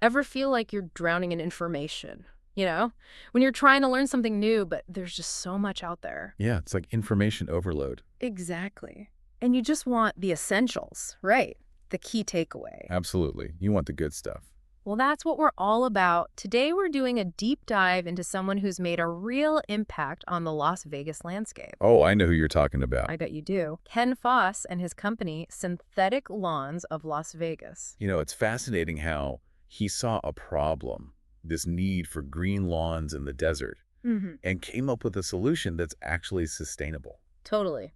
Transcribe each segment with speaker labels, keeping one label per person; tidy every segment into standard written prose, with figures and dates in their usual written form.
Speaker 1: Ever feel like you're drowning in information? You know, when you're trying to learn something new, but there's just so much out there.
Speaker 2: Yeah, it's like information overload.
Speaker 1: Exactly. And you just want the essentials, right? The key takeaway.
Speaker 2: Absolutely. You want the good stuff.
Speaker 1: Well, that's what we're all about. Today, we're doing a deep dive into someone who's made a real impact on the Las Vegas landscape.
Speaker 2: Oh, I know who you're talking about.
Speaker 1: I bet you do. Ken Foss and his company, Synthetic Lawns of Las Vegas.
Speaker 2: It's fascinating how he saw a problem, this need for green lawns in the desert, and came up with a solution that's actually sustainable.
Speaker 1: Totally.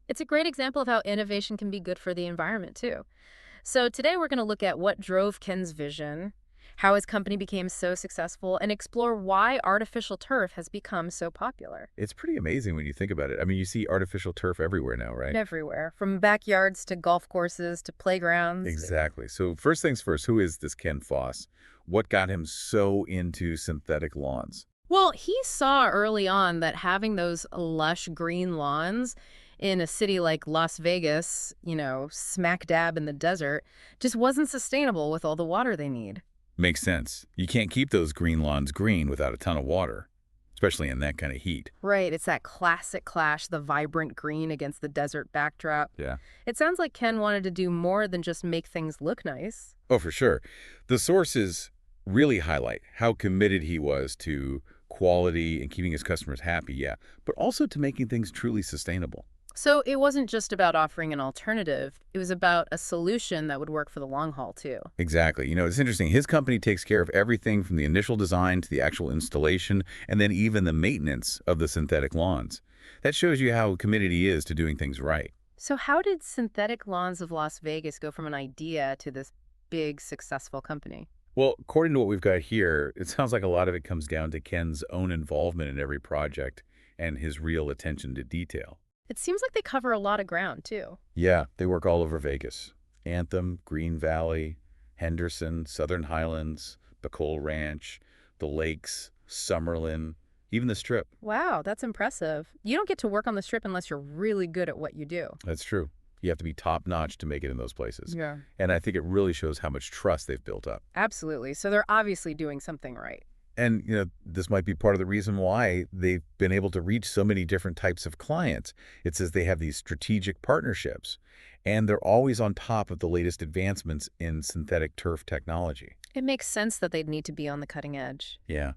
Speaker 1: It's a great example of how innovation can be good for the environment, too. So today we're going to look at what drove Ken's vision, how his company became so successful, and explore why artificial turf has become so popular.
Speaker 2: It's pretty amazing when you think about it. I mean, you see artificial turf everywhere now, right?
Speaker 1: Everywhere, from backyards to golf courses to playgrounds.
Speaker 2: Exactly. So first things first, who is this Ken Foss? What got him so into synthetic lawns?
Speaker 1: Well, he saw early on that having those lush green lawns in a city like Las Vegas, smack dab in the desert, just wasn't sustainable with all the water they need.
Speaker 2: Makes sense. You can't keep those green lawns green without a ton of water, especially in that kind of heat.
Speaker 1: Right, it's that classic clash, the vibrant green against the desert backdrop.
Speaker 2: Yeah.
Speaker 1: It sounds like Ken wanted to do more than just make things look nice.
Speaker 2: Oh, for sure. The sources really highlight how committed he was to quality and keeping his customers happy, yeah, but also to making things truly sustainable.
Speaker 1: So it wasn't just about offering an alternative, it was about a solution that would work for the long haul, too.
Speaker 2: Exactly. It's interesting. His company takes care of everything from the initial design to the actual installation and then even the maintenance of the synthetic lawns. That shows you how committed he is to doing things right.
Speaker 1: So how did Synthetic Lawns of Las Vegas go from an idea to this big, successful company?
Speaker 2: Well, according to what we've got here, it sounds like a lot of it comes down to Ken's own involvement in every project and his real attention to detail.
Speaker 1: It seems like they cover a lot of ground, too.
Speaker 2: Yeah, they work all over Vegas. Anthem, Green Valley, Henderson, Southern Highlands, Bacol Ranch, the Lakes, Summerlin, even the Strip.
Speaker 1: Wow, that's impressive. You don't get to work on the Strip unless you're really good at what you do.
Speaker 2: That's true. You have to be top-notch to make it in those places.
Speaker 1: Yeah.
Speaker 2: And I think it really shows how much trust they've built up.
Speaker 1: Absolutely. So they're obviously doing something right.
Speaker 2: And, this might be part of the reason why they've been able to reach so many different types of clients. It says they have these strategic partnerships, and they're always on top of the latest advancements in synthetic turf technology.
Speaker 1: It makes sense that they'd need to be on the cutting edge.
Speaker 2: Yeah.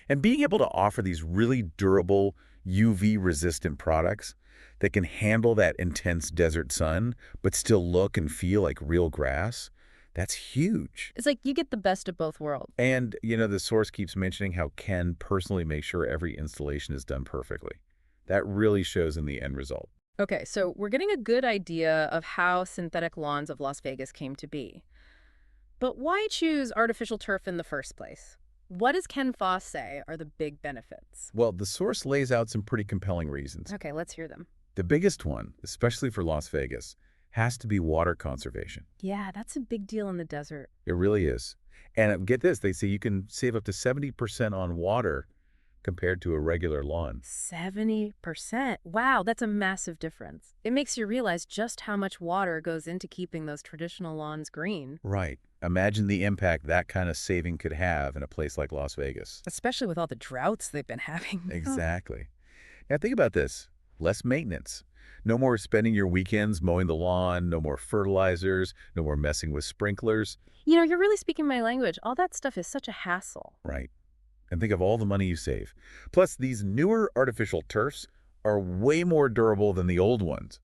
Speaker 2: And being able to offer these really durable, UV-resistant products that can handle that intense desert sun, but still look and feel like real grass, that's huge.
Speaker 1: It's like you get the best of both worlds.
Speaker 2: And, the source keeps mentioning how Ken personally makes sure every installation is done perfectly. That really shows in the end result.
Speaker 1: Okay, so we're getting a good idea of how Synthetic Lawns of Las Vegas came to be. But why choose artificial turf in the first place? What does Ken Foss say are the big benefits?
Speaker 2: Well, the source lays out some pretty compelling reasons.
Speaker 1: Okay, let's hear them.
Speaker 2: The biggest one, especially for Las Vegas, has to be water conservation.
Speaker 1: Yeah, that's a big deal in the desert.
Speaker 2: It really is. And get this, they say you can save up to 70% on water compared to a regular lawn.
Speaker 1: 70%. Wow, that's a massive difference. It makes you realize just how much water goes into keeping those traditional lawns green.
Speaker 2: Right. Imagine the impact that kind of saving could have in a place like Las Vegas.
Speaker 1: Especially with all the droughts they've been having.
Speaker 2: Exactly. Now think about this. Less maintenance. No more spending your weekends mowing the lawn, no more fertilizers, no more messing with sprinklers.
Speaker 1: You're really speaking my language. All that stuff is such a hassle.
Speaker 2: Right. And think of all the money you save. Plus, these newer artificial turfs are way more durable than the old ones.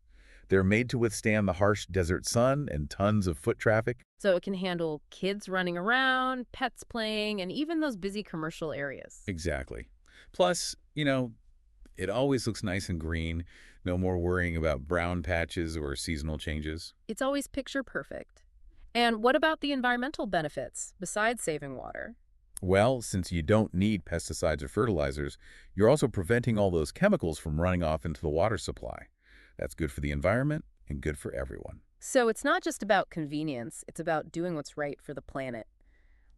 Speaker 2: They're made to withstand the harsh desert sun and tons of foot traffic.
Speaker 1: So it can handle kids running around, pets playing, and even those busy commercial areas.
Speaker 2: Exactly. Plus, it always looks nice and green. No more worrying about brown patches or seasonal changes.
Speaker 1: It's always picture perfect. And what about the environmental benefits, besides saving water?
Speaker 2: Well, since you don't need pesticides or fertilizers, you're also preventing all those chemicals from running off into the water supply. That's good for the environment and good for everyone.
Speaker 1: So it's not just about convenience, it's about doing what's right for the planet.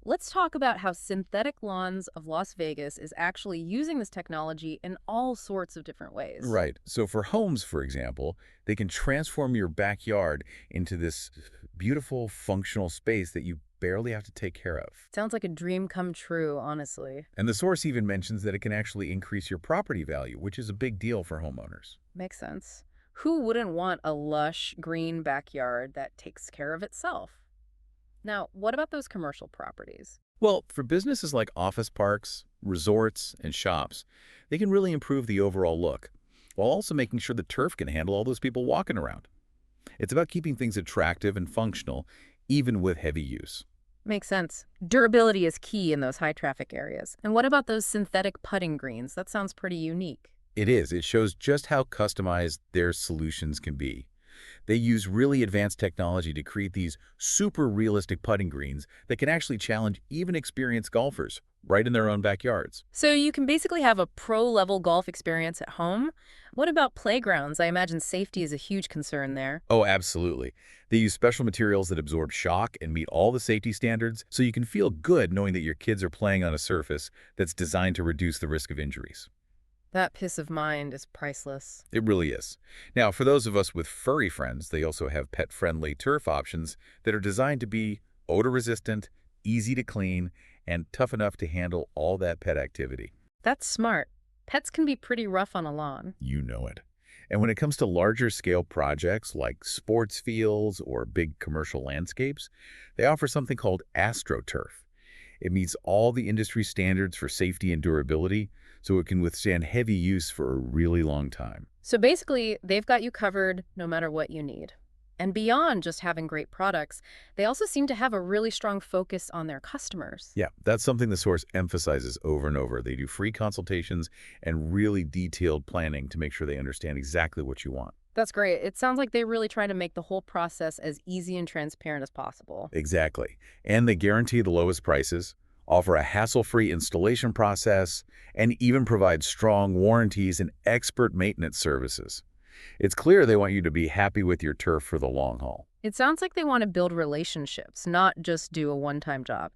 Speaker 1: Let's talk about how Synthetic Lawns of Las Vegas is actually using this technology in all sorts of different ways.
Speaker 2: Right. So for homes, for example, they can transform your backyard into this beautiful functional space that you barely have to take care of.
Speaker 1: Sounds like a dream come true, honestly.
Speaker 2: And the source even mentions that it can actually increase your property value, which is a big deal for homeowners.
Speaker 1: Makes sense. Who wouldn't want a lush, green backyard that takes care of itself? Now, what about those commercial properties?
Speaker 2: Well, for businesses like office parks, resorts, and shops, they can really improve the overall look, while also making sure the turf can handle all those people walking around. It's about keeping things attractive and functional, even with heavy use.
Speaker 1: Makes sense. Durability is key in those high traffic areas. And what about those synthetic putting greens? That sounds pretty unique.
Speaker 2: It is. It shows just how customized their solutions can be. They use really advanced technology to create these super realistic putting greens that can actually challenge even experienced golfers right in their own backyards.
Speaker 1: So you can basically have a pro-level golf experience at home. What about playgrounds? I imagine safety is a huge concern there.
Speaker 2: Oh, absolutely. They use special materials that absorb shock and meet all the safety standards, so you can feel good knowing that your kids are playing on a surface that's designed to reduce the risk of injuries.
Speaker 1: That peace of mind is priceless.
Speaker 2: It really is. Now, for those of us with furry friends, they also have pet-friendly turf options that are designed to be odor-resistant, easy to clean, and tough enough to handle all that pet activity.
Speaker 1: That's smart. Pets can be pretty rough on a lawn.
Speaker 2: You know it. And when it comes to larger scale projects like sports fields or big commercial landscapes, they offer something called AstroTurf. It meets all the industry standards for safety and durability, so it can withstand heavy use for a really long time.
Speaker 1: So basically, they've got you covered no matter what you need. And beyond just having great products, they also seem to have a really strong focus on their customers.
Speaker 2: Yeah, that's something the source emphasizes over and over. They do free consultations and really detailed planning to make sure they understand exactly what you want.
Speaker 1: That's great. It sounds like they really try to make the whole process as easy and transparent as possible.
Speaker 2: Exactly. And they guarantee the lowest prices, offer a hassle-free installation process, and even provide strong warranties and expert maintenance services. It's clear they want you to be happy with your turf for the long haul.
Speaker 1: It sounds like they want to build relationships, not just do a one-time job.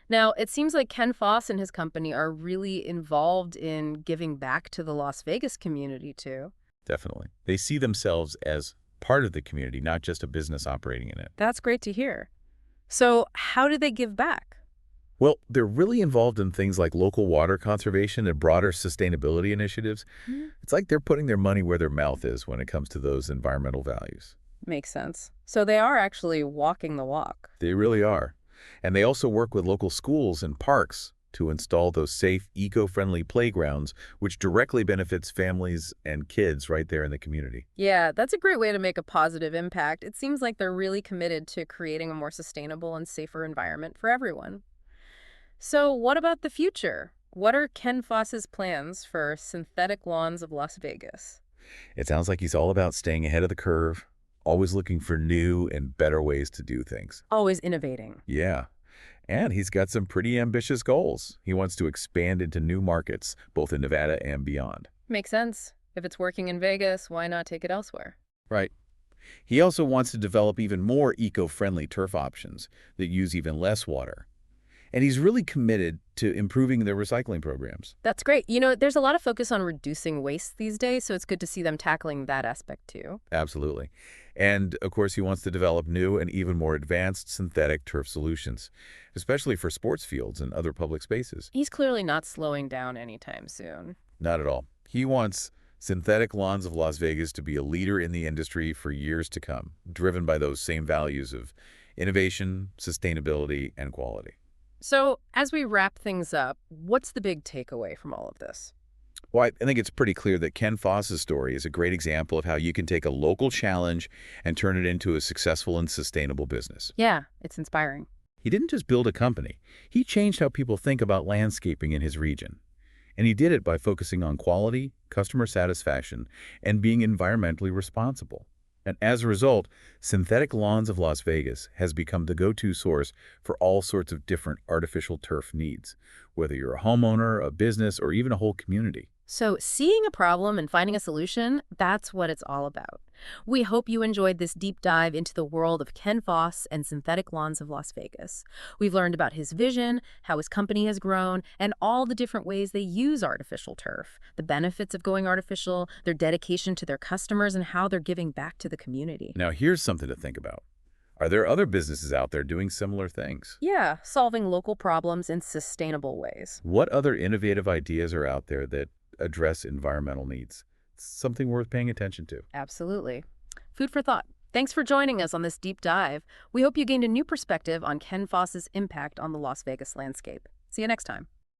Speaker 1: Now, it seems like Ken Foss and his company are really involved in giving back to the Las Vegas community, too.
Speaker 2: Definitely. They see themselves as part of the community, not just a business operating in it.
Speaker 1: That's great to hear. So, how do they give back?
Speaker 2: Well, they're really involved in things like local water conservation and broader sustainability initiatives.
Speaker 1: Hmm.
Speaker 2: It's like they're putting their money where their mouth is when it comes to those environmental values.
Speaker 1: Makes sense. So they are actually walking the walk.
Speaker 2: They really are. And they also work with local schools and parks to install those safe, eco-friendly playgrounds, which directly benefits families and kids right there in the community.
Speaker 1: Yeah, that's a great way to make a positive impact. It seems like they're really committed to creating a more sustainable and safer environment for everyone. So what about the future? What are Ken Foss's plans for synthetic lawns of Las Vegas?
Speaker 2: It sounds like he's all about staying ahead of the curve, always looking for new and better ways to do things.
Speaker 1: Always innovating.
Speaker 2: Yeah. And he's got some pretty ambitious goals. He wants to expand into new markets, both in Nevada and beyond.
Speaker 1: Makes sense. If it's working in Vegas, why not take it elsewhere?
Speaker 2: Right. He also wants to develop even more eco-friendly turf options that use even less water. And he's really committed to improving their recycling programs.
Speaker 1: That's great. There's a lot of focus on reducing waste these days, so it's good to see them tackling that aspect too.
Speaker 2: Absolutely. And, of course, he wants to develop new and even more advanced synthetic turf solutions, especially for sports fields and other public spaces.
Speaker 1: He's clearly not slowing down anytime soon.
Speaker 2: Not at all. He wants Synthetic Lawns of Las Vegas to be a leader in the industry for years to come, driven by those same values of innovation, sustainability, and quality.
Speaker 1: So, as we wrap things up, what's the big takeaway from all of this?
Speaker 2: Well, I think it's pretty clear that Ken Foss's story is a great example of how you can take a local challenge and turn it into a successful and sustainable business.
Speaker 1: Yeah, it's inspiring.
Speaker 2: He didn't just build a company. He changed how people think about landscaping in his region. And he did it by focusing on quality, customer satisfaction, and being environmentally responsible. And as a result, Synthetic Lawns of Las Vegas has become the go-to source for all sorts of different artificial turf needs, whether you're a homeowner, a business, or even a whole community.
Speaker 1: So, seeing a problem and finding a solution, that's what it's all about. We hope you enjoyed this deep dive into the world of Ken Foss and Synthetic Lawns of Las Vegas. We've learned about his vision, how his company has grown, and all the different ways they use artificial turf, the benefits of going artificial, their dedication to their customers, and how they're giving back to the community.
Speaker 2: Now, here's something to think about. Are there other businesses out there doing similar things?
Speaker 1: Yeah, solving local problems in sustainable ways.
Speaker 2: What other innovative ideas are out there that address environmental needs? Something worth paying attention to.
Speaker 1: Absolutely. Food for thought. Thanks for joining us on this deep dive. We hope you gained a new perspective on Ken Foss's impact on the Las Vegas landscape. See you next time.